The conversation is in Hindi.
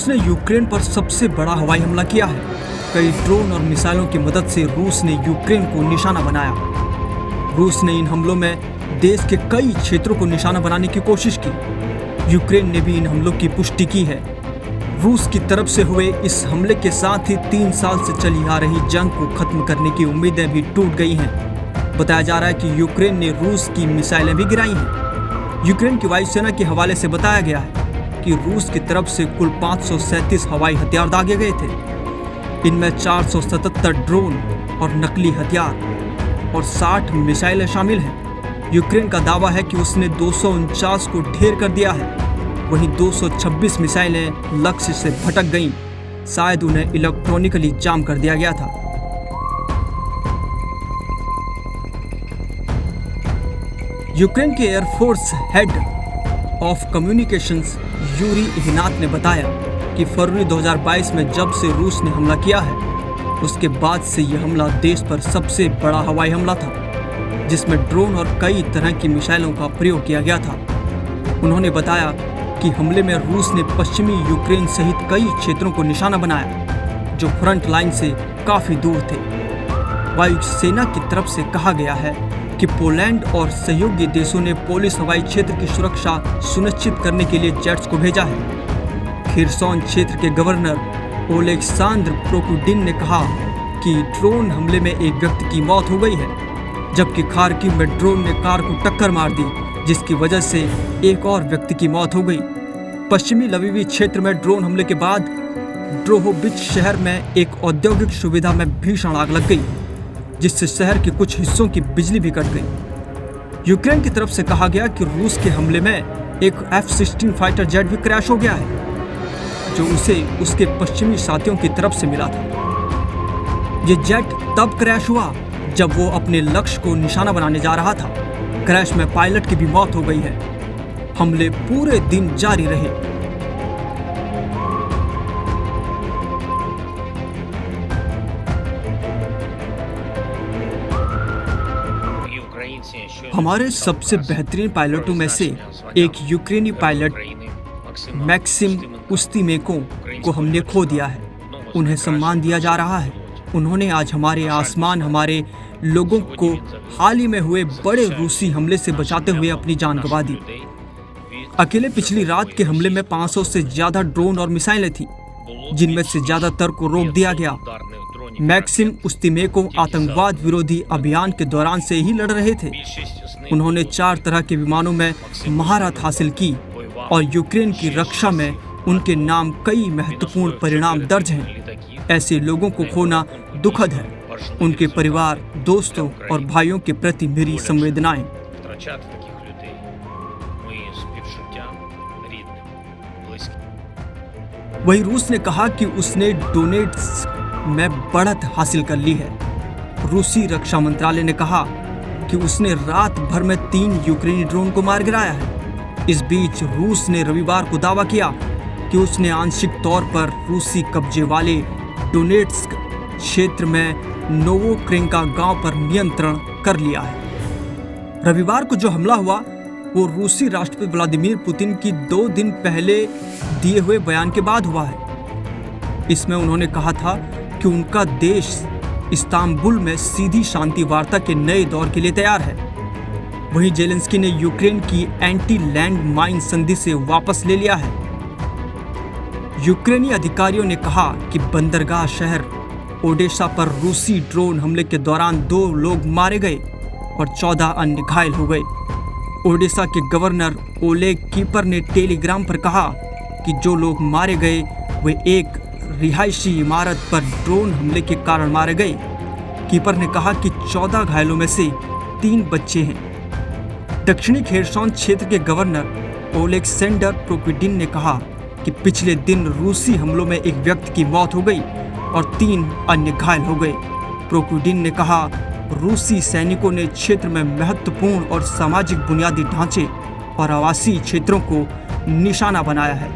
रूस ने यूक्रेन पर सबसे बड़ा हवाई हमला किया है। कई ड्रोन और मिसाइलों की मदद से रूस ने यूक्रेन को निशाना बनाया। रूस ने इन हमलों में देश के कई क्षेत्रों को निशाना बनाने की कोशिश की। यूक्रेन ने भी इन हमलों की पुष्टि की है। रूस की तरफ से हुए इस हमले के साथ ही 3 साल से चली आ रही जंग को खत्म करने की उम्मीदें भी टूट गई हैं। बताया जा रहा है कि यूक्रेन ने रूस की मिसाइलें भी गिराई हैं। यूक्रेन की वायुसेना के हवाले से बताया गया है कि रूस की तरफ से कुल 537 हवाई हथियार दागे गए थे। इनमें 477 ड्रोन और नकली हथियार और 60 मिसाइलें शामिल हैं। यूक्रेन का दावा है कि उसने 249 को ढेर कर दिया है। वहीं 226 मिसाइलें लक्ष्य से भटक गईं। शायद उन्हें इलेक्ट्रॉनिकली जाम कर दिया गया था। यूक्रेन के air force head of communications Yuri Ignat ने बताया कि फरवरी 2022 में जब से रूस ने हमला किया है, उसके बाद से यह हमला देश पर सबसे बड़ा हवाई हमला था, जिसमें ड्रोन और कई तरह की मिसाइलों का प्रयोग किया गया था। उन्होंने बताया कि हमले में रूस ने पश्चिमी यूक्रेन सहित कई क्षेत्रों को निशाना बनाया, जो फ्रंट लाइन से काफ़ी दूर थे। वायुसेना की तरफ से कहा गया है कि पोलैंड और सहयोगी देशों ने पोलिस हवाई क्षेत्र की सुरक्षा सुनिश्चित करने के लिए जेट्स को भेजा है। खिर्सोन क्षेत्र के गवर्नर ओलेक्सांद्र प्रोकुडिन ने कहा कि ड्रोन हमले में एक व्यक्ति की मौत हो गई है, जबकि खार्किव में ड्रोन ने कार को टक्कर मार दी, जिसकी वजह से एक और व्यक्ति की मौत हो गई। पश्चिमी लवीवी क्षेत्र में ड्रोन हमले के बाद ड्रोहोबिच शहर में एक औद्योगिक सुविधा में भीषण आग लग गई, जिससे शहर के कुछ हिस्सों की बिजली भी कट गई। यूक्रेन की तरफ से कहा गया कि रूस के हमले में एक F-16 फाइटर जेट भी क्रैश हो गया है, जो उसे उसके पश्चिमी साथियों की तरफ से मिला था। ये जेट तब क्रैश हुआ जब वो अपने लक्ष्य को निशाना बनाने जा रहा था। क्रैश में पायलट की भी मौत हो गई है। हमले पूरे दिन जारी रहे। हमारे सबसे बेहतरीन पायलटों में से एक यूक्रेनी पायलट मैक्सिम उस्तीमेको को हमने खो दिया है। उन्हें सम्मान दिया जा रहा है। उन्होंने आज हमारे आसमान, हमारे लोगों को हाल ही में हुए बड़े रूसी हमले से बचाते हुए अपनी जान गंवा दी। अकेले पिछली रात के हमले में 500 से ज्यादा ड्रोन और मिसाइलें थीं, जिनमें से ज्यादातर को रोक दिया गया। मैक्सिम उस्तीमेको आतंकवाद विरोधी अभियान के दौरान से ही लड़ रहे थे। उन्होंने 4 तरह के विमानों में महारत हासिल की और यूक्रेन की रक्षा में उनके नाम कई महत्वपूर्ण परिणाम दर्ज हैं। ऐसे लोगों को खोना दुखद है। उनके परिवार, दोस्तों और भाइयों के प्रति मेरी संवेदनाएं। वहीं रूस ने कहा कि उसने डोनेट्स्क में बढ़त हासिल कर ली है। रूसी रक्षा मंत्रालय ने कहा कि उसने रात भर में 3 यूक्रेनी ड्रोन को मार गिराया है। इस बीच रूस ने रविवार को दावा किया कि उसने आंशिक तौर पर रूसी कब्जे वाले डोनेट्स्क क्षेत्र में नोवोक्रेंका गांव पर नियंत्रण कर लिया है। रविवार को जो हमला हुआ वो रूसी राष्ट्रपति व्लादिमीर पुतिन की 2 दिन पहले दिए हुए बयान के बाद हुआ है। इसमें उन्होंने कहा था कि उनका देश इस्तांबुल में सीधी शांति वार्ता के नए दौर के लिए तैयार है। वहीं जेलेंस्की ने यूक्रेन की एंटी लैंड माइन संधि से वापस ले लिया है। यूक्रेनी अधिकारियों ने कहा कि बंदरगाह शहर ओडेसा पर रूसी ड्रोन हमले के दौरान 2 लोग मारे गए और 14 अन्य घायल हो गए। ओडेसा के गवर्नर ओलेग कीपर ने टेलीग्राम पर कहा कि जो लोग मारे गए वे एक रिहायशी इमारत पर ड्रोन हमले के कारण मारे गए। कीपर ने कहा कि 14 घायलों में से 3 बच्चे हैं। दक्षिणी खेरसोन क्षेत्र के गवर्नर ओलेक्सेंडर प्रोकुडिन ने कहा कि पिछले दिन रूसी हमलों में एक व्यक्ति की मौत हो गई और 3 अन्य घायल हो गए। प्रोकुडिन ने कहा, रूसी सैनिकों ने क्षेत्र में महत्वपूर्ण और सामाजिक बुनियादी ढांचे और आवासीय क्षेत्रों को निशाना बनाया है।